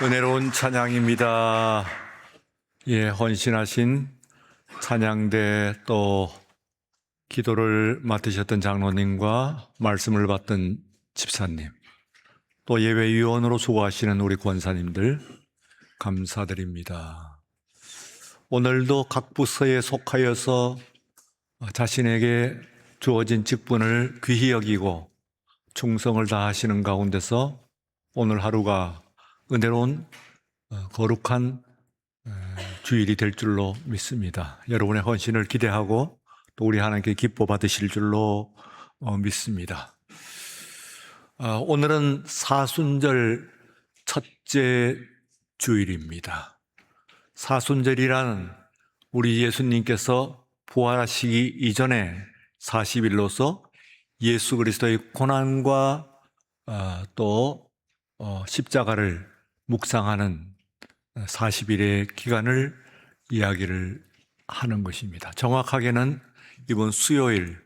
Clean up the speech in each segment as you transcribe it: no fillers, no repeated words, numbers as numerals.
은혜로운 찬양입니다. 헌신하신 찬양대 또 기도를 맡으셨던 장로님과 말씀을 받던 집사님, 또 예배위원으로 수고하시는 우리 권사님들 감사드립니다. 오늘도 각 부서에 속하여서 자신에게 주어진 직분을 귀히 여기고 충성을 다하시는 가운데서 오늘 하루가 은혜로운 거룩한 주일이 될 줄로 믿습니다. 여러분의 헌신을 기대하고 또 우리 하나님께 기뻐 받으실 줄로 믿습니다. 오늘은 사순절 첫째 주일입니다. 사순절이란 우리 예수님께서 부활하시기 이전에 40일로서 예수 그리스도의 고난과 또 십자가를 묵상하는 40일의 기간을 이야기를 하는 것입니다. 정확하게는 이번 수요일,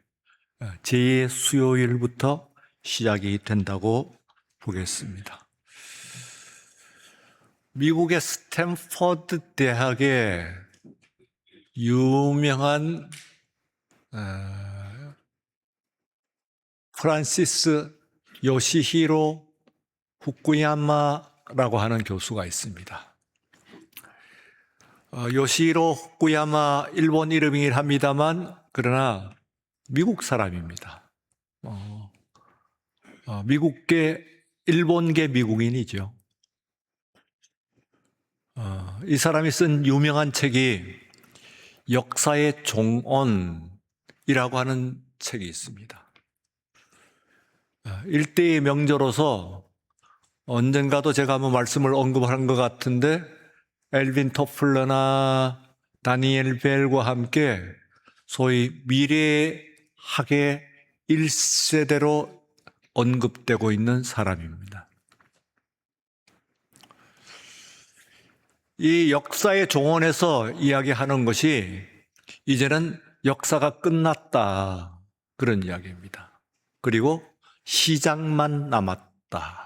제 수요일부터 시작이 된다고 보겠습니다. 미국의 스탠퍼드 대학의 유명한 프란시스 요시히로 후쿠야마라고 하는 교수가 있습니다. 요시히로 후쿠야마 일본 이름이긴 합니다만 그러나 미국 사람입니다. 미국계 일본계 미국인이죠. 이 사람이 쓴 유명한 책이 역사의 종언이라고 하는 책이 있습니다. 일대의 명저로서 언젠가도 제가 한번 말씀을 언급한 것 같은데 엘빈 토플러나 다니엘 벨과 함께 소위 미래학의 1세대로 언급되고 있는 사람입니다. 이 역사의 종언에서 이야기하는 것이 이제는 역사가 끝났다 그런 이야기입니다. 그리고 시작만 남았다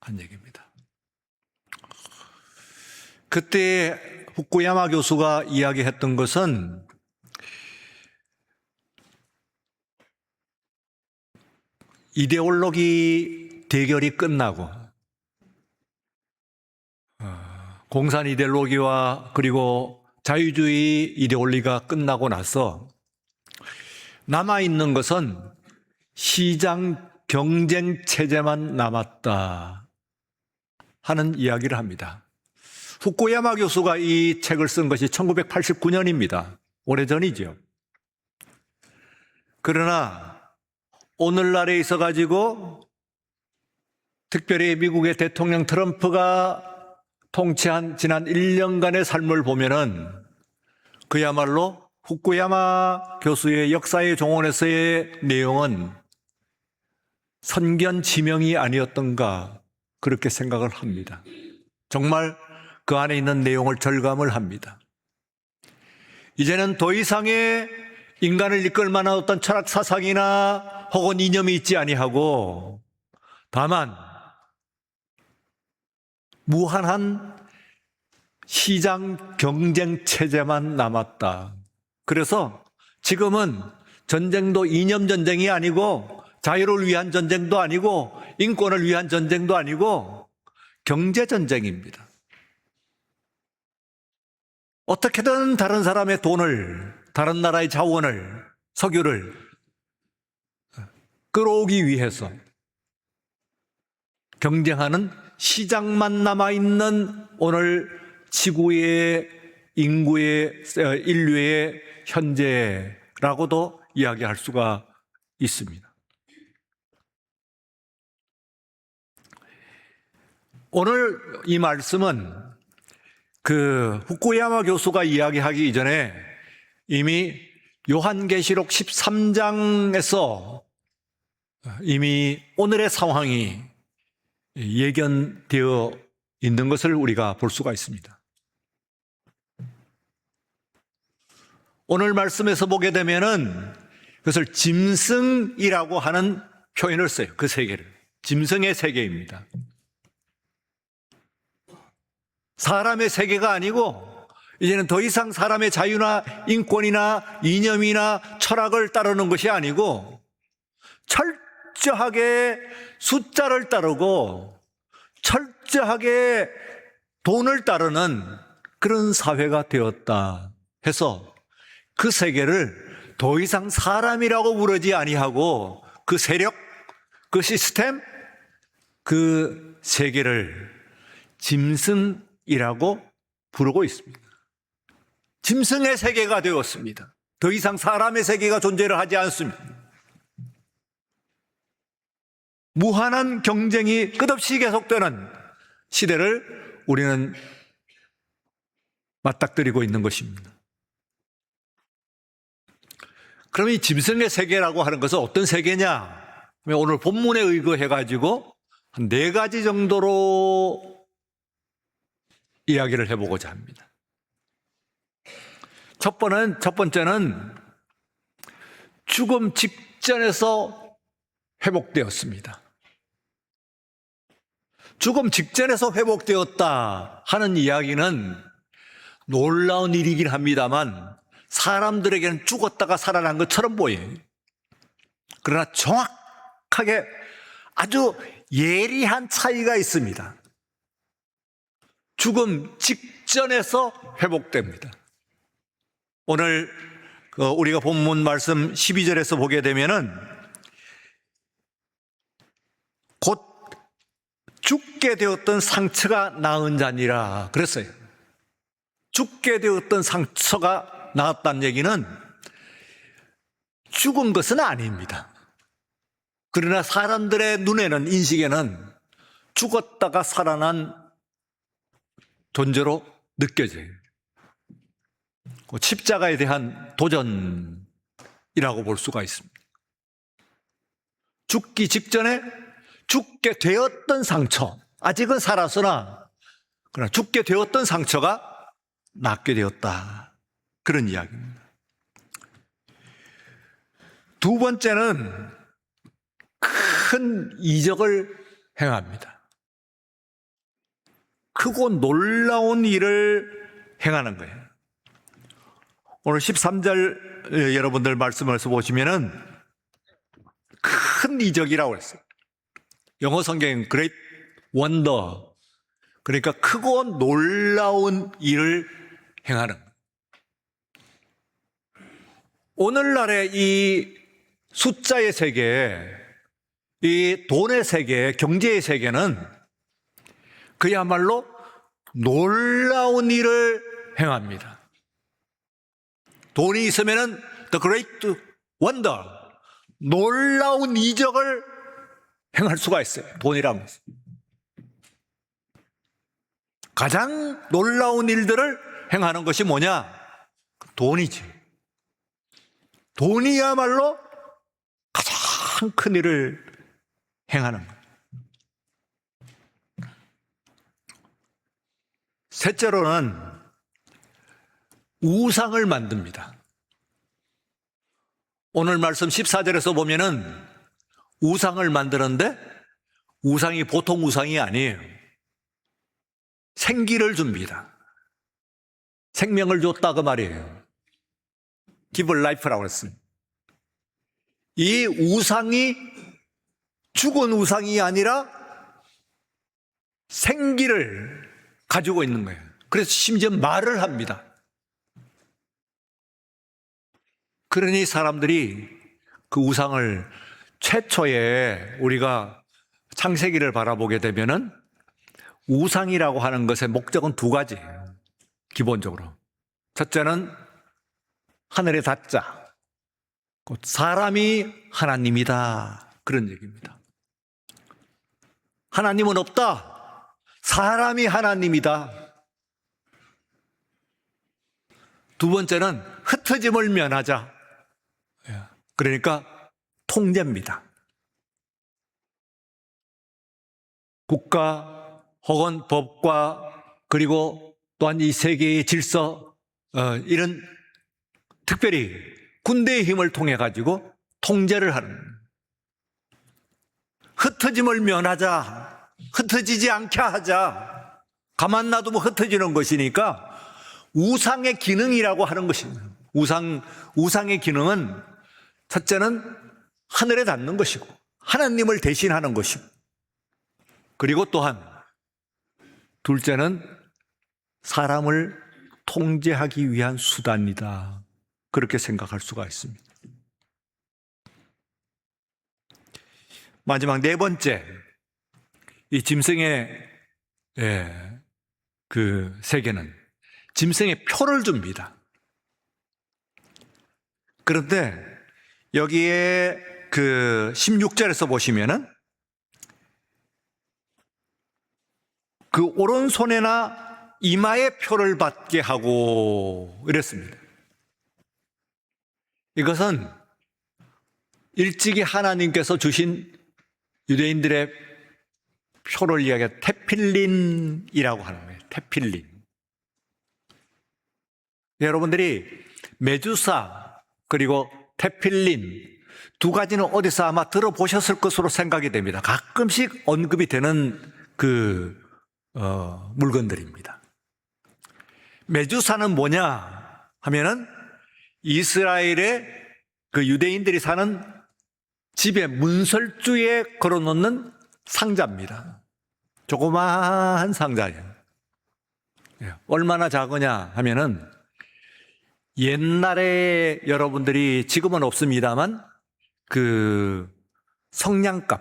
한 얘기입니다. 그때 후쿠야마 교수가 이야기했던 것은 이데올로기 대결이 끝나고 공산 이데올로기와 그리고 자유주의 이데올로기가 끝나고 나서 남아있는 것은 시장 경쟁 체제만 남았다 하는 이야기를 합니다. 후쿠야마 교수가 이 책을 쓴 것이 1989년입니다. 오래전이죠. 그러나 오늘날에 있어가지고 특별히 미국의 대통령 트럼프가 통치한 지난 1년간의 삶을 보면은 그야말로 후쿠야마 교수의 역사의 종언에서의 내용은 선견지명이 아니었던가 그렇게 생각을 합니다. 정말 그 안에 있는 내용을 절감을 합니다. 이제는 더 이상의 인간을 이끌 만한 어떤 철학 사상이나 혹은 이념이 있지 아니하고 다만 무한한 시장 경쟁 체제만 남았다. 그래서 지금은 전쟁도 이념 전쟁이 아니고 자유를 위한 전쟁도 아니고 인권을 위한 전쟁도 아니고 경제 전쟁입니다. 어떻게든 다른 사람의 돈을, 다른 나라의 자원을, 석유를 끌어오기 위해서 경쟁하는 시장만 남아있는 오늘 지구의 인구의, 인류의 현재라고도 이야기할 수가 있습니다. 오늘 이 말씀은 그 후쿠야마 교수가 이야기하기 이전에 이미 요한계시록 13장에서 이미 오늘의 상황이 예견되어 있는 것을 우리가 볼 수가 있습니다. 오늘 말씀에서 보게 되면은 그것을 짐승이라고 하는 표현을 써요. 그 세계를. 짐승의 세계입니다. 사람의 세계가 아니고 이제는 더 이상 사람의 자유나 인권이나 이념이나 철학을 따르는 것이 아니고 철저하게 숫자를 따르고 철저하게 돈을 따르는 그런 사회가 되었다 해서 그 세계를 더 이상 사람이라고 부르지 아니하고 그 세력, 그 시스템, 그 세계를 짐승이라고 부르고 있습니다. 짐승의 세계가 되었습니다. 더 이상 사람의 세계가 존재를 하지 않습니다. 무한한 경쟁이 끝없이 계속되는 시대를 우리는 맞닥뜨리고 있는 것입니다. 그럼 이 짐승의 세계라고 하는 것은 어떤 세계냐? 오늘 본문에 의거해가지고 한 4가지 정도로 이야기를 해보고자 합니다. 첫 번째는 죽음 직전에서 회복되었습니다. 죽음 직전에서 회복되었다 하는 이야기는 놀라운 일이긴 합니다만 사람들에게는 죽었다가 살아난 것처럼 보여요. 그러나 정확하게 아주 예리한 차이가 있습니다. 죽음 직전에서 회복됩니다. 오늘 우리가 본문 말씀 12절에서 보게 되면은 곧 죽게 되었던 상처가 나은 자니라 그랬어요. 죽게 되었던 상처가 나았다는 얘기는 죽은 것은 아닙니다. 그러나 사람들의 눈에는, 인식에는 죽었다가 살아난 존재로 느껴져요. 십자가에 대한 도전이라고 볼 수가 있습니다. 죽기 직전에 죽게 되었던 상처, 아직은 살았으나 그러나 죽게 되었던 상처가 낫게 되었다. 그런 이야기입니다. 두 번째는 큰 이적을 행합니다. 크고 놀라운 일을 행하는 거예요. 오늘 13절 여러분들 말씀을 보시면은 큰 이적이라고 했어요. 영어 성경은 Great Wonder, 그러니까 크고 놀라운 일을 행하는 거예요. 오늘날의 이 숫자의 세계, 이 돈의 세계, 경제의 세계는 그야말로 놀라운 일을 행합니다. 돈이 있으면은 The Great Wonder, 놀라운 이적을 행할 수가 있어요. 돈이라는 것은. 가장 놀라운 일들을 행하는 것이 뭐냐? 돈이지. 돈이야말로 가장 큰 일을 행하는 거예요. 셋째로는 우상을 만듭니다. 오늘 말씀 14절에서 보면은 우상을 만드는데 우상이 보통 우상이 아니에요. 생기를 줍니다. 생명을 줬다 그 말이에요. Give life라고 했습니다. 이 우상이 죽은 우상이 아니라 생기를 가지고 있는 거예요. 그래서 심지어 말을 합니다. 그러니 사람들이 그 우상을 최초에 우리가 창세기를 바라보게 되면은 우상이라고 하는 것의 목적은 2가지예요. 기본적으로. 첫째는 하늘의 닫자. 곧 사람이 하나님이다. 그런 얘기입니다. 하나님은 없다. 사람이 하나님이다. 두 번째는 흩어짐을 면하자. 그러니까 통제입니다. 국가 혹은 법과 그리고 또한 이 세계의 질서, 이런 특별히 군대의 힘을 통해 가지고 통제를 하는, 흩어짐을 면하자, 흩어지지 않게 하자, 가만 놔두면 흩어지는 것이니까 우상의 기능이라고 하는 것입니다. 우상의 기능은 첫째는 하늘에 닿는 것이고 하나님을 대신하는 것이고, 그리고 또한 둘째는 사람을 통제하기 위한 수단이다. 그렇게 생각할 수가 있습니다. 마지막 네 번째, 이 짐승의 그 세계는 짐승의 표를 줍니다. 그런데 여기에 그 16절에서 보시면은 그 오른손에나 이마에 표를 받게 하고 이랬습니다. 이것은 일찍이 하나님께서 주신 유대인들의 표를 이야기해 테필린이라고 하는 거예요. 테필린. 여러분들이 메주사 그리고 테필린 두 가지는 어디서 아마 들어보셨을 것으로 생각이 됩니다. 가끔씩 언급이 되는 물건들입니다. 메주사는 뭐냐 하면은 이스라엘의 그 유대인들이 사는 집에 문설주에 걸어놓는 상자입니다. 조그마한 상자예요. 얼마나 작으냐 하면은 옛날에 여러분들이 지금은 없습니다만 그 성냥갑,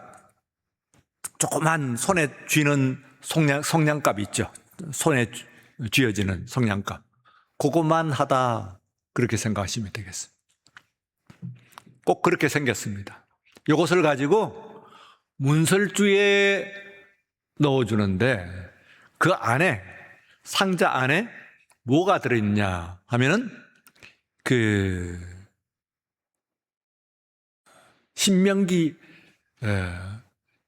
조그만 손에 쥐는 성냥갑 있죠. 손에 쥐어지는 성냥갑. 그것만 하다 그렇게 생각하시면 되겠습니다. 꼭 그렇게 생겼습니다. 이것을 가지고 문설주에 넣어주는데 그 안에, 상자 안에 뭐가 들어있냐 하면은 그 신명기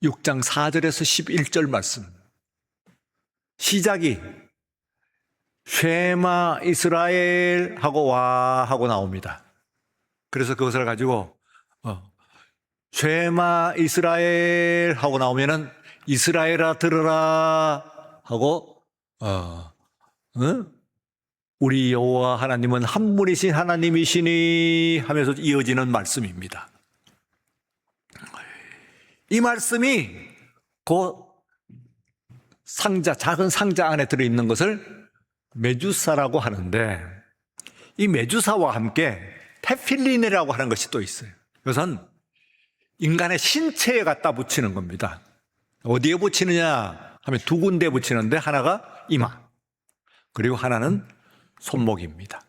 6장 4절에서 11절 말씀, 시작이 쉐마 이스라엘 하고 와 하고 나옵니다. 그래서 그것을 가지고 쉐마 이스라엘 하고 나오면은 이스라엘아 들으라 하고 우리 여호와 하나님은 한 분이신 하나님이시니 하면서 이어지는 말씀입니다. 이 말씀이 그 상자, 작은 상자 안에 들어있는 것을 메주사라고 하는데, 이 메주사와 함께 테필린이라고 하는 것이 또 있어요. 이것은 인간의 신체에 갖다 붙이는 겁니다. 어디에 붙이느냐 하면 두 군데 붙이는데 하나가 이마, 그리고 하나는 손목입니다.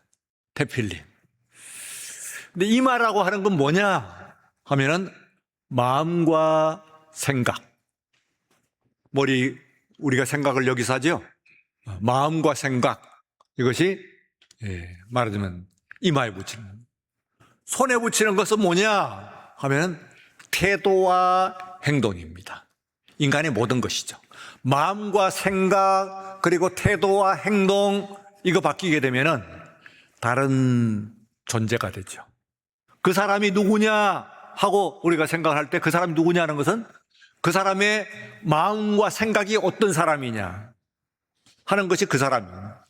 테필린. 근데 이마라고 하는 건 뭐냐 하면은 마음과 생각. 우리가 생각을 여기서 하죠. 마음과 생각. 이것이 말하자면 이마에 붙이는. 손에 붙이는 것은 뭐냐 하면 태도와 행동입니다. 인간의 모든 것이죠. 마음과 생각 그리고 태도와 행동, 이거 바뀌게 되면은 다른 존재가 되죠. 그 사람이 누구냐 하고 우리가 생각할 때 그 사람이 누구냐는 것은 그 사람의 마음과 생각이 어떤 사람이냐 하는 것이 그 사람입니다.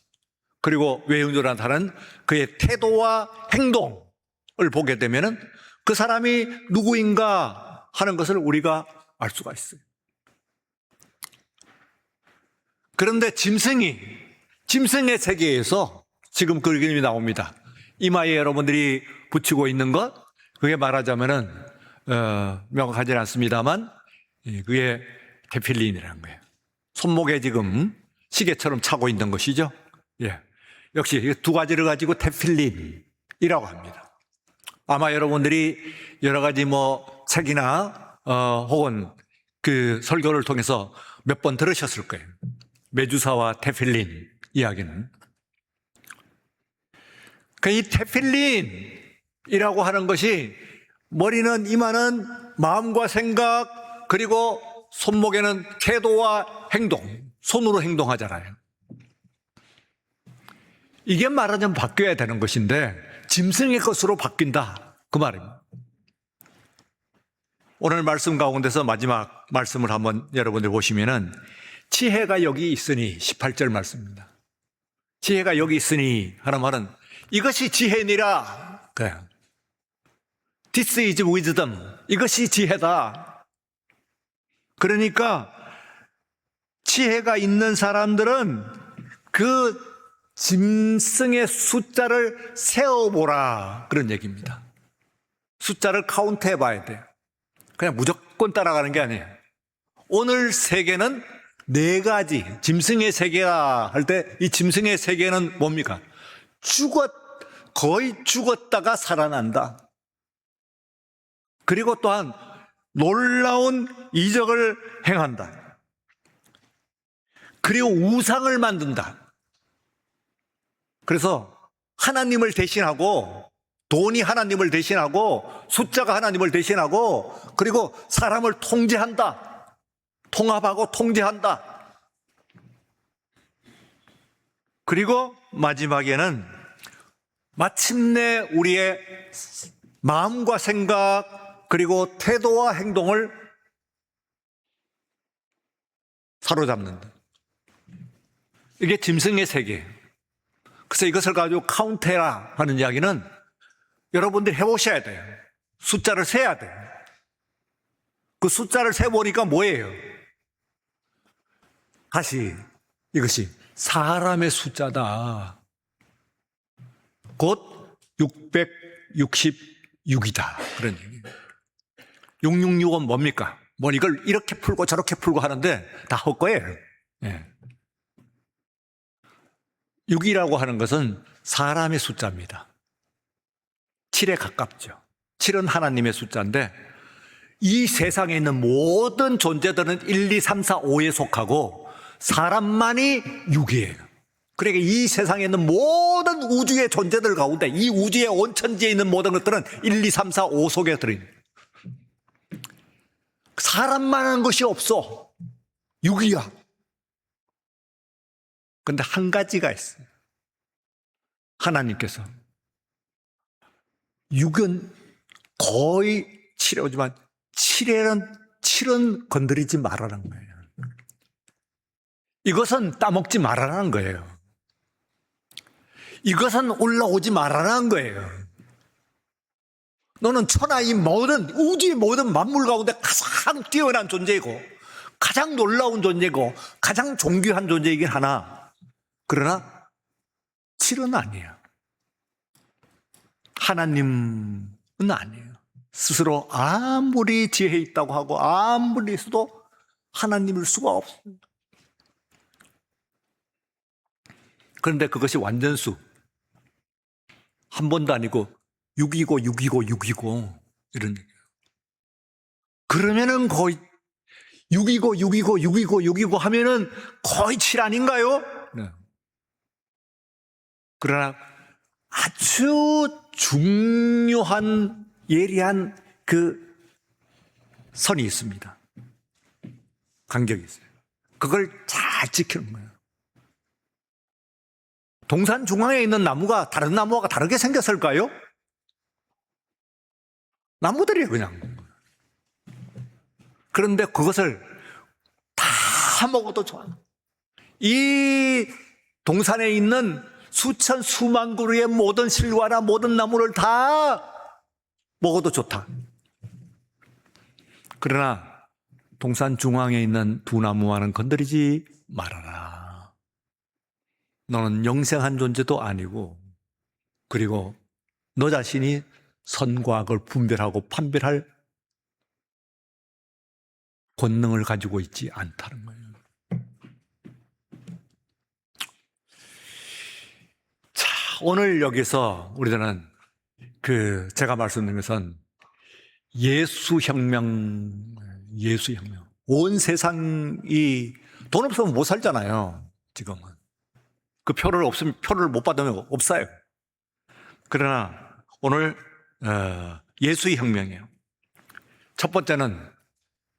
그리고 외운전한다는 그의 태도와 행동을 보게 되면은 그 사람이 누구인가 하는 것을 우리가 알 수가 있어요. 그런데 짐승의 세계에서 지금 그 그림이 나옵니다. 이마에 여러분들이 붙이고 있는 것, 그게 말하자면은 명확하지는 않습니다만 그게 테필린이라는 거예요. 손목에 지금 시계처럼 차고 있는 것이죠. 역시 두 가지를 가지고 테필린이라고 합니다. 아마 여러분들이 여러 가지 책이나 혹은 그 설교를 통해서 몇 번 들으셨을 거예요. 메주사와 테필린 이야기는. 이 테필린이라고 하는 것이 머리는, 이마는 마음과 생각, 그리고 손목에는 태도와 행동, 손으로 행동하잖아요. 이게 말하자면 바뀌어야 되는 것인데 짐승의 것으로 바뀐다, 그 말입니다. 오늘 말씀 가운데서 마지막 말씀을 한번 여러분들 보시면은 지혜가 여기 있으니 18절 말씀입니다. 지혜가 여기 있으니 하는 말은 이것이 지혜니라. 그래요. This is wisdom. 이것이 지혜다. 그러니까 지혜가 있는 사람들은 그 짐승의 숫자를 세어보라. 그런 얘기입니다. 숫자를 카운트해 봐야 돼요. 그냥 무조건 따라가는 게 아니에요. 오늘 세계는 4가지, 짐승의 세계라 할 때 이 짐승의 세계는 뭡니까? 거의 죽었다가 살아난다. 그리고 또한 놀라운 이적을 행한다. 그리고 우상을 만든다. 그래서 하나님을 대신하고, 돈이 하나님을 대신하고, 숫자가 하나님을 대신하고, 그리고 사람을 통제한다. 통합하고 통제한다. 그리고 마지막에는 마침내 우리의 마음과 생각 그리고 태도와 행동을 사로잡는다. 이게 짐승의 세계예요. 그래서 이것을 가지고 카운트해라 하는 이야기는 여러분들이 해보셔야 돼요. 숫자를 세야 돼요. 그 숫자를 세보니까 뭐예요? 다시 이것이 사람의 숫자다. 곧 666이다. 그런 얘기예요. 666은 뭡니까? 뭐 이걸 이렇게 풀고 저렇게 풀고 하는데 다 헛거예요. 예. 6이라고 하는 것은 사람의 숫자입니다. 7에 가깝죠. 7은 하나님의 숫자인데 이 세상에 있는 모든 존재들은 1, 2, 3, 4, 5에 속하고 사람만이 6이에요. 그러니까 이 세상에 있는 모든 우주의 존재들 가운데 이 우주의 온천지에 있는 모든 것들은 1, 2, 3, 4, 5 속에 들어있는 사람만한 것이 없어. 6이야. 근데 한 가지가 있어요. 하나님께서 6은 거의 7에 오지만 7은 건드리지 말라는 거예요. 이것은 따먹지 말라는 거예요. 이것은 올라오지 말라는 거예요. 너는 천하의 모든 우주의 모든 만물 가운데 가장 뛰어난 존재이고 가장 놀라운 존재이고 가장 존귀한 존재이긴 하나 그러나 7은 아니에요. 하나님은 아니에요. 스스로 아무리 지혜 있다고 하고 아무리 있어도 하나님일 수가 없습니다. 그런데 그것이 완전수 한 번도 아니고 6이고 6이고 6이고 이런 얘기예요. 그러면은 거의 6이고 6이고 6이고 6이고 하면은 거의 7 아닌가요? 네. 그러나 아주 중요한 예리한 그 선이 있습니다. 간격이 있어요. 그걸 잘 지키는 거예요. 동산 중앙에 있는 나무가 다른 나무와 다르게 생겼을까요? 나무들이에요, 그냥. 그런데 그것을 다 먹어도 좋아. 이 동산에 있는 수천, 수만 그루의 모든 실과나 모든 나무를 다 먹어도 좋다. 그러나 동산 중앙에 있는 두 나무와는 건드리지 말아라. 너는 영생한 존재도 아니고 그리고 너 자신이 선과 악을 분별하고 판별할 권능을 가지고 있지 않다는 거예요. 자, 오늘 여기서 우리들은 제가 말씀드린 것은 예수혁명. 온 세상이 돈 없으면 못 살잖아요, 지금은. 그 표를 못 받으면 없어요. 그러나 오늘 예수의 혁명이에요. 첫 번째는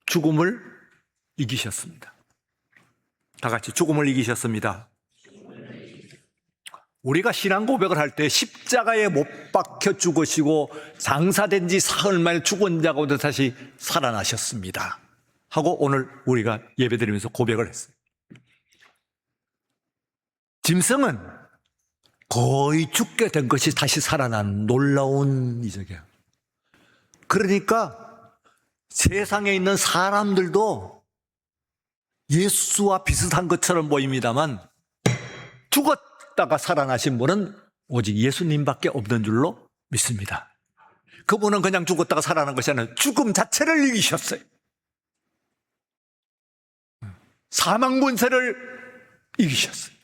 죽음을 이기셨습니다. 다 같이 죽음을 이기셨습니다. 우리가 신앙 고백을 할 때 십자가에 못 박혀 죽으시고 장사된 지 사흘 만에 죽은 자 가운데 다시 살아나셨습니다 하고 오늘 우리가 예배드리면서 고백을 했어요. 짐승은 거의 죽게 된 것이 다시 살아난 놀라운 이적이야. 그러니까 세상에 있는 사람들도 예수와 비슷한 것처럼 보입니다만 죽었다가 살아나신 분은 오직 예수님밖에 없는 줄로 믿습니다. 그분은 그냥 죽었다가 살아난 것이 아니라 죽음 자체를 이기셨어요. 사망 권세를 이기셨어요.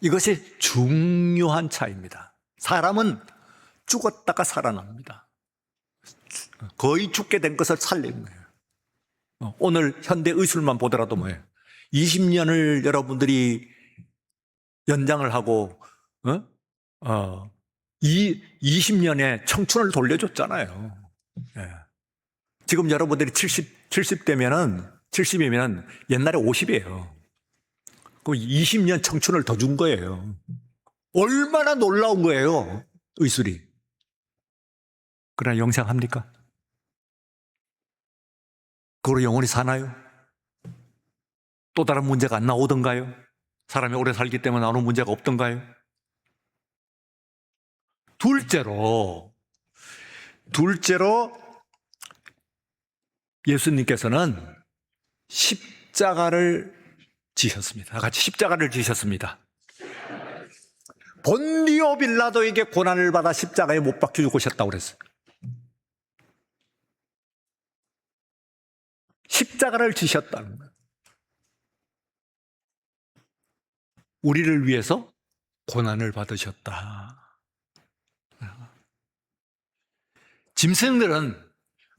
이것이 중요한 차이입니다. 사람은 죽었다가 살아납니다. 거의 죽게 된 것을 살리는 거예요. 오늘 현대 의술만 보더라도 뭐예요? 20년을 여러분들이 연장을 하고 20년의 청춘을 돌려줬잖아요. 예. 지금 여러분들이 70이면 옛날에 50이에요. 그럼 20년 청춘을 더 준 거예요. 얼마나 놀라운 거예요, 의술이. 그러나 영생합니까? 그걸로 영원히 사나요? 또 다른 문제가 안 나오던가요? 사람이 오래 살기 때문에 나오는 문제가 없던가요? 둘째로 예수님께서는 십자가를 지셨습니다. 같이 십자가를 지셨습니다. 본디오 빌라도에게 고난을 받아 십자가에 못 박혀 죽으셨다고 그랬어요. 십자가를 지셨다는 거예요. 우리를 위해서 고난을 받으셨다. 짐승들은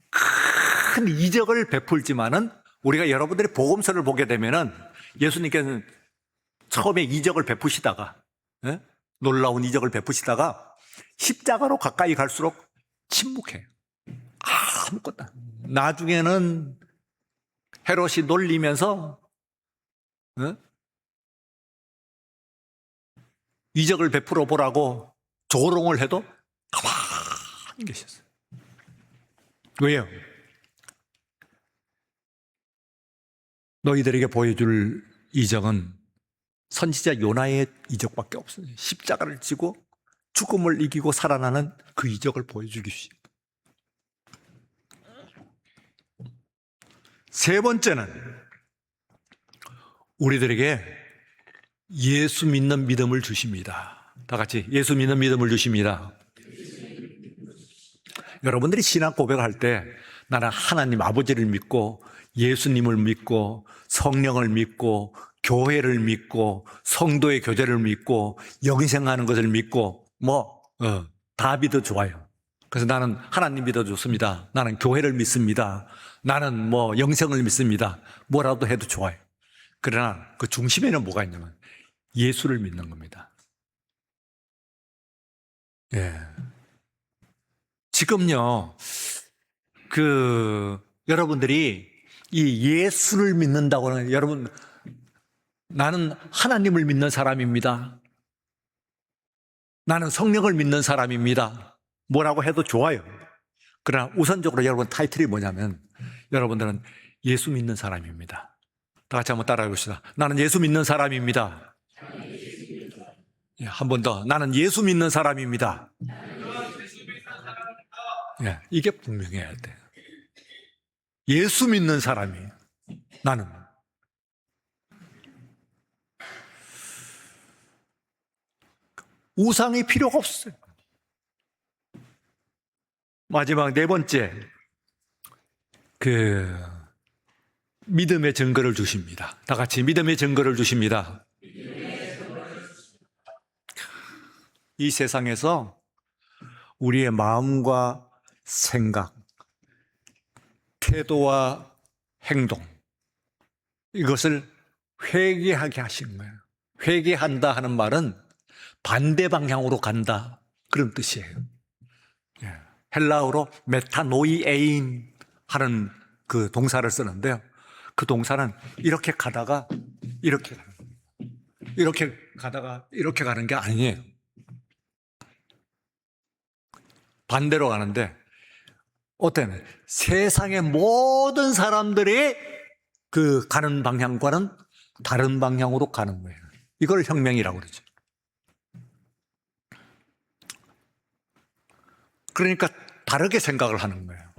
큰 이적을 베풀지만은 우리가 여러분들이 복음서를 보게 되면은 예수님께서는 처음에 이적을 베푸시다가 놀라운 이적을 베푸시다가 십자가로 가까이 갈수록 침묵해요. 아무것도. 나중에는 헤롯이 놀리면서 이적을 베풀어 보라고 조롱을 해도 가만히 계셨어요. 왜요? 너희들에게 보여줄 이적은 선지자 요나의 이적밖에 없어요. 십자가를 지고 죽음을 이기고 살아나는 그 이적을 보여주기 위해서. 세 번째는 우리들에게 예수 믿는 믿음을 주십니다. 다 같이 예수 믿는 믿음을 주십니다. 여러분들이 신앙 고백할 때 나는 하나님 아버지를 믿고 예수님을 믿고 성령을 믿고 교회를 믿고 성도의 교제를 믿고 영생하는 것을 믿고 다 믿어 좋아요. 그래서 나는 하나님 믿어 좋습니다. 나는 교회를 믿습니다. 나는 영생을 믿습니다. 뭐라도 해도 좋아요. 그러나 그 중심에는 뭐가 있냐면 예수를 믿는 겁니다. 예. 지금요, 여러분들이 이 예수를 믿는다고 하는, 여러분, 나는 하나님을 믿는 사람입니다. 나는 성령을 믿는 사람입니다. 뭐라고 해도 좋아요. 그러나 우선적으로 여러분 타이틀이 뭐냐면, 여러분들은 예수 믿는 사람입니다. 다 같이 한번 따라해 봅시다. 나는 예수 믿는 사람입니다. 한 번 더. 나는 예수 믿는 사람입니다. 예, 이게 분명해야 돼요. 예수 믿는 사람이에요. 나는. 우상이 필요가 없어요. 마지막 네 번째, 믿음의 증거를 주십니다. 다 같이 믿음의 증거를 주십니다. 이 세상에서 우리의 마음과 생각, 태도와 행동, 이것을 회개하게 하신 거예요. 회개한다 하는 말은 반대 방향으로 간다, 그런 뜻이에요. 헬라어로 메타노이에인 하는 그 동사를 쓰는데요. 그 동사는 이렇게 가다가 이렇게 가는 거예요. 이렇게 가다가 이렇게 가는 게 아니에요. 반대로 가는데, 어때요? 세상의 모든 사람들이 그 가는 방향과는 다른 방향으로 가는 거예요. 이걸 혁명이라고 그러죠. 그러니까 다르게 생각을 하는 거예요.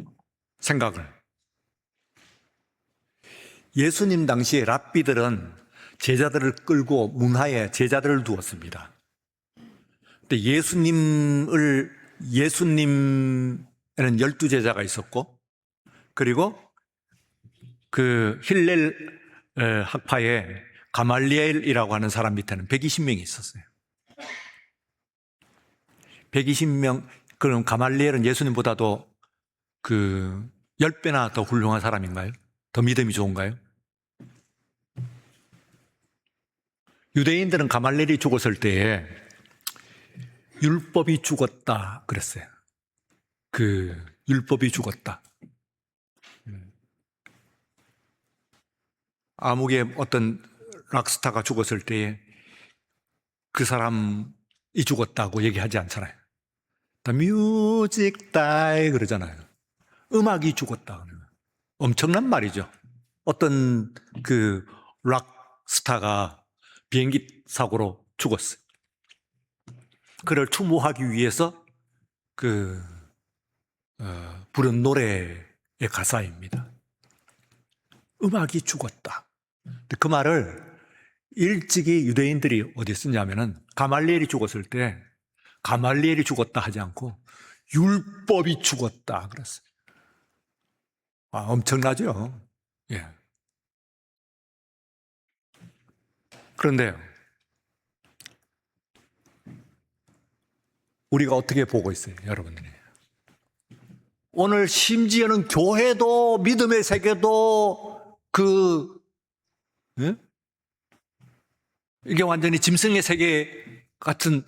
생각을. 예수님 당시에 랍비들은 제자들을 끌고 문화에 제자들을 두었습니다. 근데 예수님에는 12제자가 있었고, 그리고 그 힐렐 학파에 가말리엘이라고 하는 사람 밑에는 120명이 있었어요. 120명, 그럼 가말리엘은 예수님보다도 그 10배나 더 훌륭한 사람인가요? 더 믿음이 좋은가요? 유대인들은 가말리엘이 죽었을 때에 율법이 죽었다 그랬어요. 그 율법이 죽었다. 아무개 어떤 락스타가 죽었을 때에 그 사람이 죽었다고 얘기하지 않잖아요. The music die 그러잖아요. 음악이 죽었다. 엄청난 말이죠. 어떤 그 락스타가 비행기 사고로 죽었어요. 그를 추모하기 위해서 부른 노래의 가사입니다. 음악이 죽었다. 그 말을 일찍이 유대인들이 어디 쓰냐면은 가말리엘이 죽었을 때 가말리엘이 죽었다 하지 않고 율법이 죽었다 그랬어요. 엄청나죠? 예. 그런데요, 우리가 어떻게 보고 있어요, 여러분들이? 오늘 심지어는 교회도 믿음의 세계도 예? 이게 완전히 짐승의 세계 같은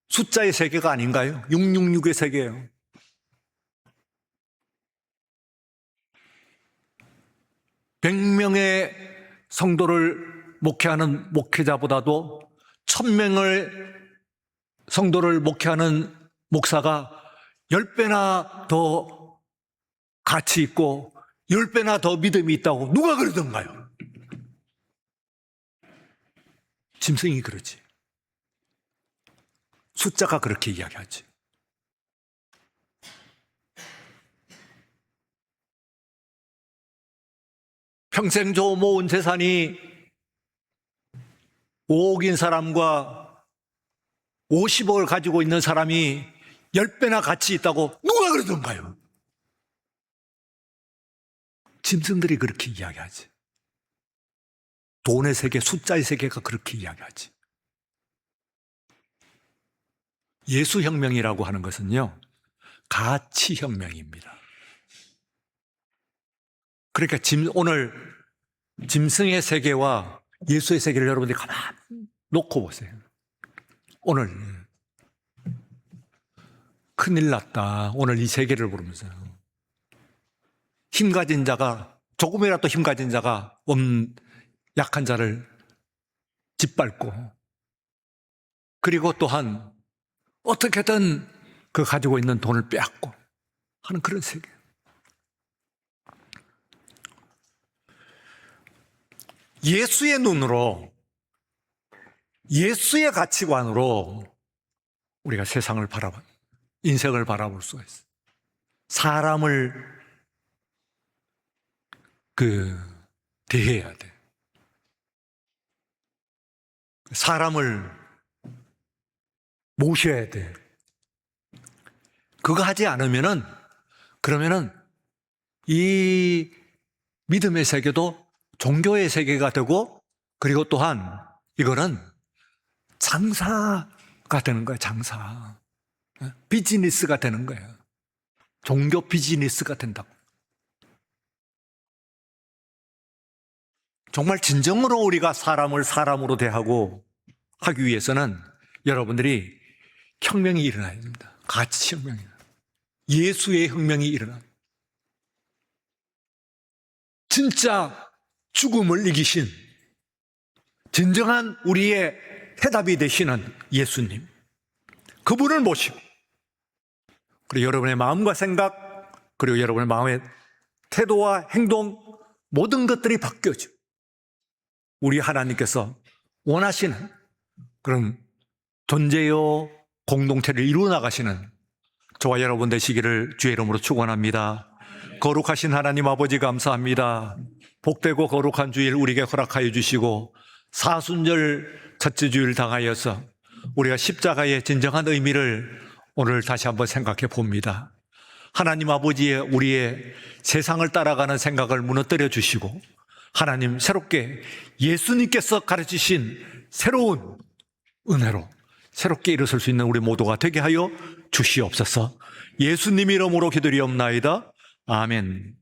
숫자의 세계가 아닌가요? 666의 세계예요. (100명의) 성도를 목회하는 목회자보다도 1000명의 성도를 목회하는 목사가 10배나 더 가치 있고 10배나 더 믿음이 있다고 누가 그러던가요? 짐승이 그러지. 숫자가 그렇게 이야기하지. 평생 모은 재산이 5억인 사람과 50억을 가지고 있는 사람이 10배나 가치 있다고 누가 그러던가요? 짐승들이 그렇게 이야기하지. 돈의 세계, 숫자의 세계가 그렇게 이야기하지. 예수혁명이라고 하는 것은요, 가치혁명입니다. 그러니까 오늘 짐승의 세계와 예수의 세계를 여러분들이 가만 놓고 보세요. 오늘 큰일 났다. 오늘 이 세계를 보면서 힘 가진 자가, 조금이라도 힘 가진 자가 약한 자를 짓밟고, 그리고 또한 어떻게든 그 가지고 있는 돈을 빼앗고 하는 그런 세계. 예수의 눈으로, 예수의 가치관으로 우리가 세상을 인생을 바라볼 수가 있어요. 사람을 대해야 돼. 사람을 모셔야 돼. 그거 하지 않으면은, 그러면은 이 믿음의 세계도 종교의 세계가 되고, 그리고 또한 이거는 장사가 되는 거예요. 장사. 비즈니스가 되는 거예요. 종교 비즈니스가 된다고. 정말 진정으로 우리가 사람을 사람으로 대하고 하기 위해서는 여러분들이 혁명이 일어나야 됩니다. 가치혁명이. 예수의 혁명이 일어나. 진짜 죽음을 이기신, 진정한 우리의 해답이 되시는 예수님, 그분을 모시고, 그리고 여러분의 마음과 생각, 그리고 여러분의 마음의 태도와 행동, 모든 것들이 바뀌어져. 우리 하나님께서 원하시는 그런 존재요 공동체를 이루어 나가시는 저와 여러분 되시기를 주의 이름으로 축원합니다. 거룩하신 하나님 아버지 감사합니다. 복되고 거룩한 주일 우리에게 허락하여 주시고 사순절 첫째 주일 당하여서 우리가 십자가의 진정한 의미를 오늘 다시 한번 생각해 봅니다. 하나님 아버지의 우리의 세상을 따라가는 생각을 무너뜨려 주시고 하나님 새롭게 예수님께서 가르치신 새로운 은혜로 새롭게 일어설 수 있는 우리 모두가 되게 하여 주시옵소서. 예수님 이름으로 기도리옵나이다. 아멘.